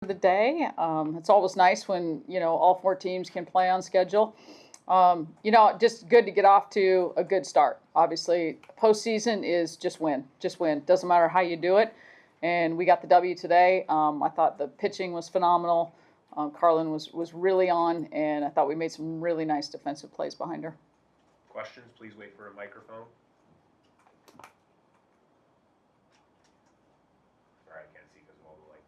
the day. It's always nice when, all 4 teams can play on schedule. Just good to get off to a good start. Obviously, postseason is just win. Doesn't matter how you do it. And we got the W today. I thought the pitching was phenomenal. Carlin was really on, and I thought we made some really nice defensive plays behind her. Questions, please wait for a microphone. Sorry, I can't see because of all the lights.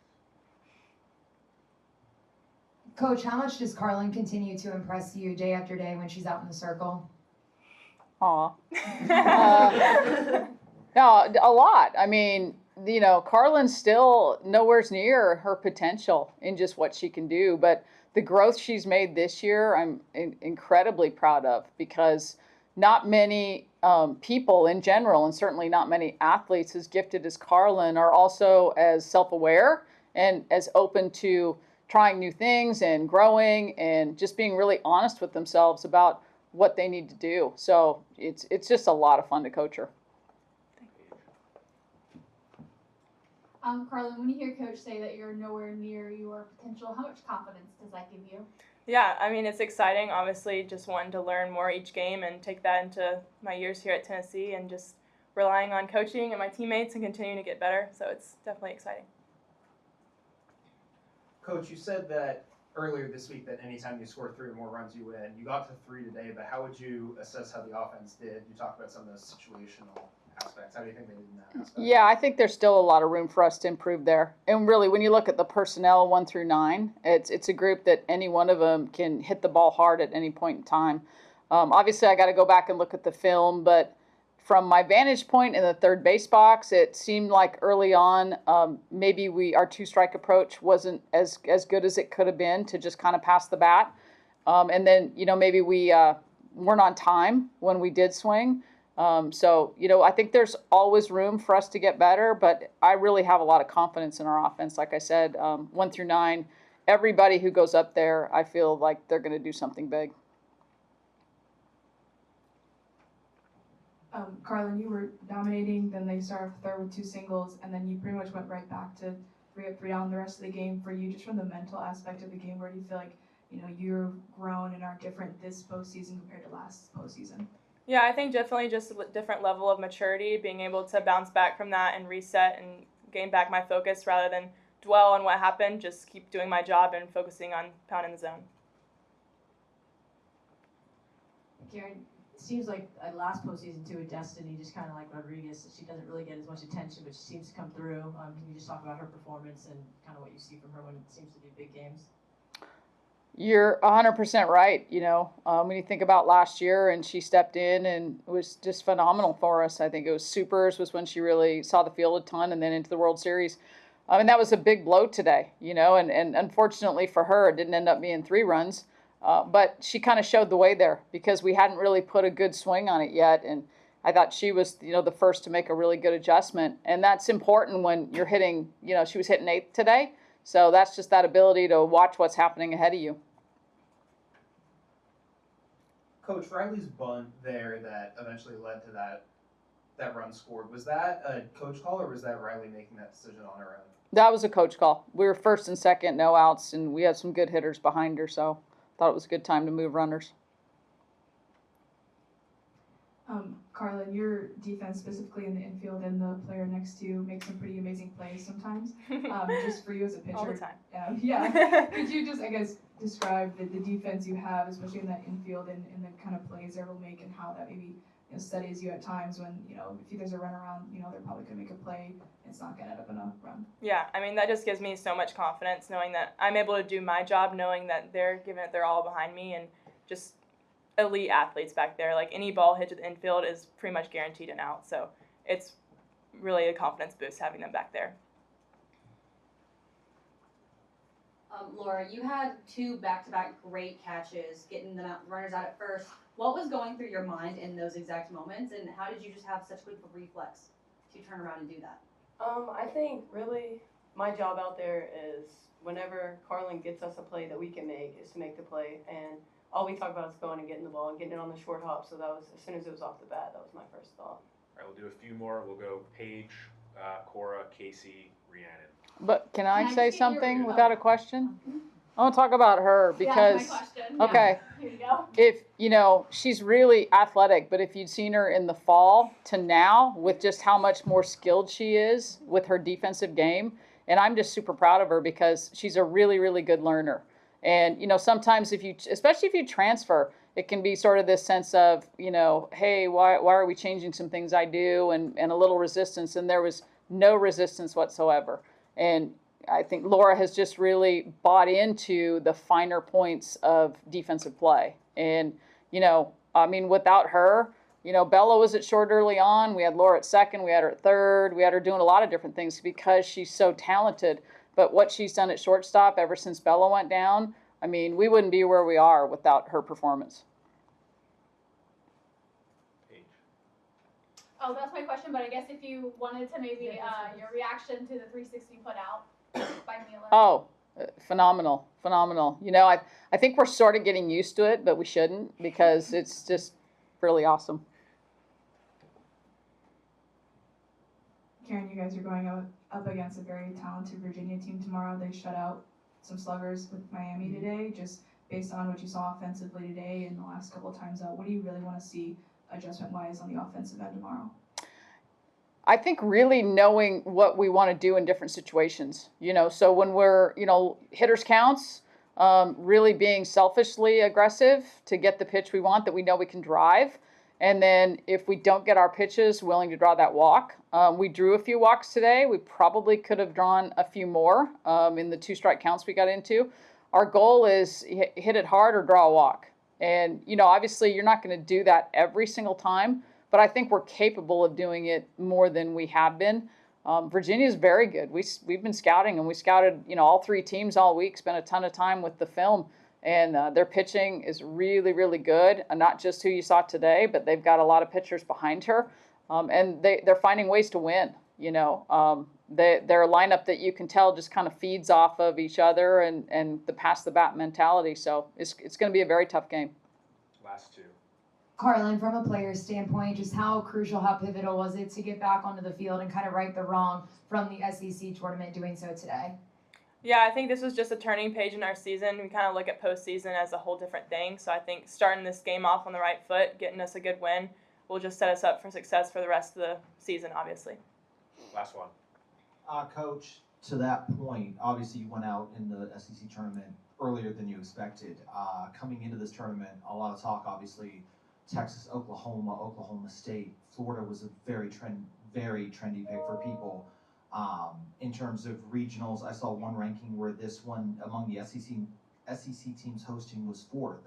Coach, how much does Carlin continue to impress you day after day when she's out in the circle? Aw. No, a lot. I mean, Carlin's still nowhere near her potential in just what she can do, but the growth she's made this year, I'm incredibly proud of, because not many people in general, and certainly not many athletes as gifted as Carlin, are also as self-aware and as open to trying new things and growing and just being really honest with themselves about what they need to do. So it's just a lot of fun to coach her. Carlin, when you hear Coach say that you're nowhere near your potential, how much confidence does that give you? Yeah, I mean, it's exciting. Obviously, just wanting to learn more each game and take that into my years here at Tennessee, and just relying on coaching and my teammates and continuing to get better. So it's definitely exciting. Coach, you said that earlier this week that anytime you score 3 or more runs, you win. You got to 3 today, but how would you assess how the offense did? You talked about some of those situational aspects. How do you think they did in that aspect? Yeah, I think there's still a lot of room for us to improve there. And really, when you look at the personnel 1 through 9, it's a group that any one of them can hit the ball hard at any point in time. Obviously, I got to go back and look at the film, but from my vantage point in the third base box, it seemed like early on maybe our 2-strike approach wasn't as good as it could have been to just kind of pass the bat. And then, maybe we weren't on time when we did swing. So, I think there's always room for us to get better, but I really have a lot of confidence in our offense. Like I said, 1 through 9, everybody who goes up there, I feel like they're going to do something big. Carlin, you were dominating, then they started 3rd with 2 singles, and then you pretty much went right back to 3 up, 3 down the rest of the game. For you, just from the mental aspect of the game, where do you feel like, you've grown and are different this postseason compared to last postseason? Yeah, I think definitely just a different level of maturity, being able to bounce back from that and reset and gain back my focus rather than dwell on what happened, just keep doing my job and focusing on pounding the zone. Karen, it seems like last postseason too with Destiny, just kind of like Rodriguez, she doesn't really get as much attention, but she seems to come through. Can you just talk about her performance and kind of what you see from her when it seems to be big games? You're 100% right. When you think about last year, and she stepped in and was just phenomenal for us. I think it was Supers was when she really saw the field a ton, and then into the World Series. That was a big blow today, and unfortunately for her, it didn't end up being 3 runs. But she kind of showed the way there because we hadn't really put a good swing on it yet. And I thought she was, the first to make a really good adjustment. And that's important when you're hitting, she was hitting 8th today. So that's just that ability to watch what's happening ahead of you. Coach, Riley's bunt there that eventually led to that run scored, was that a coach call or was that Riley making that decision on her own? That was a coach call. We were 1st and 2nd, no outs, and we had some good hitters behind her, so thought it was a good time to move runners. Carlin, your defense, specifically in the infield and the player next to you, makes some pretty amazing plays sometimes. Just for you as a pitcher. All the time. Yeah. Could you just, describe the defense you have, especially in that infield and the kind of plays they're able to make and how that maybe steadies you at times when, if there's a run around, they're probably going to make a play. It's not going to end up in a run. Yeah, that just gives me so much confidence knowing that I'm able to do my job, knowing that they're giving it their all behind me, and just elite athletes back there. Like, any ball hit to the infield is pretty much guaranteed an out. So it's really a confidence boost having them back there. Laura, you had 2 back-to-back great catches, getting the runners out at first. What was going through your mind in those exact moments, and how did you just have such quick reflex to turn around and do that? I think really my job out there is whenever Carlin gets us a play that we can make is to make the play, and all we talk about is going and getting the ball and getting it on the short hop. So that was, as soon as it was off the bat, that was my first thought. All right, we'll do a few more. We'll go Paige, Cora, Casey, Rhiannon. But can I Can I say just get your- something without a question? I want to talk about her because, Yeah, that's my question. okay, Here you go. if, she's really athletic, but if you'd seen her in the fall to now with just how much more skilled she is with her defensive game, and I'm just super proud of her because she's a really, really good learner. And, sometimes especially if you transfer, it can be sort of this sense of, hey, why are we changing some things I do, and a little resistance, and there was no resistance whatsoever. And I think Laura has just really bought into the finer points of defensive play. And, without her, Bella was at short early on. We had Laura at second. We had her at third. We had her doing a lot of different things because she's so talented. But what she's done at shortstop ever since Bella went down, we wouldn't be where we are without her performance. Paige. Oh, that's my question, but I guess if you wanted to maybe, your reaction to the 360 put out by Mila. Oh, phenomenal. I think we're sort of getting used to it, but we shouldn't because it's just really awesome. Karen, you guys are going up against a very talented Virginia team tomorrow. They shut out some sluggers with Miami today. Just based on what you saw offensively today and the last couple of times out, what do you really want to see adjustment-wise on the offensive end tomorrow? I think really knowing what we want to do in different situations, so when we're, hitters counts, really being selfishly aggressive to get the pitch we want that we know we can drive. And then if we don't get our pitches, willing to draw that walk. We drew a few walks today. We probably could have drawn a few more in the 2-strike counts we got into. Our goal is hit it hard or draw a walk. And, obviously you're not going to do that every single time, but I think we're capable of doing it more than we have been. Virginia's very good. We've been scouting, and we scouted, all 3 teams all week, spent a ton of time with the film, and their pitching is really, really good. Not just who you saw today, but they've got a lot of pitchers behind her, and they're finding ways to win. They're a lineup that you can tell just kind of feeds off of each other and the pass the bat mentality. So it's going to be a very tough game. Last two. Carlin, from a player's standpoint, just how crucial, how pivotal was it to get back onto the field and kind of right the wrong from the SEC tournament doing so today? Yeah, I think this was just a turning page in our season. We kind of look at postseason as a whole different thing. So I think starting this game off on the right foot, getting us a good win, will just set us up for success for the rest of the season, obviously. Last one. Coach, to that point, obviously you went out in the SEC tournament earlier than you expected. Coming into this tournament, a lot of talk, obviously, Texas, Oklahoma State, Florida was a very trendy pick for people. In terms of regionals, I saw one ranking where this one among the SEC teams hosting was 4th.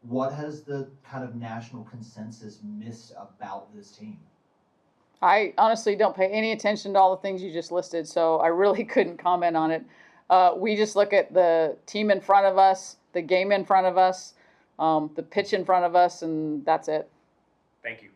What has the kind of national consensus missed about this team? I honestly don't pay any attention to all the things you just listed, so I really couldn't comment on it. We just look at the team in front of us, the game in front of us, the pitch in front of us, and that's it. Thank you.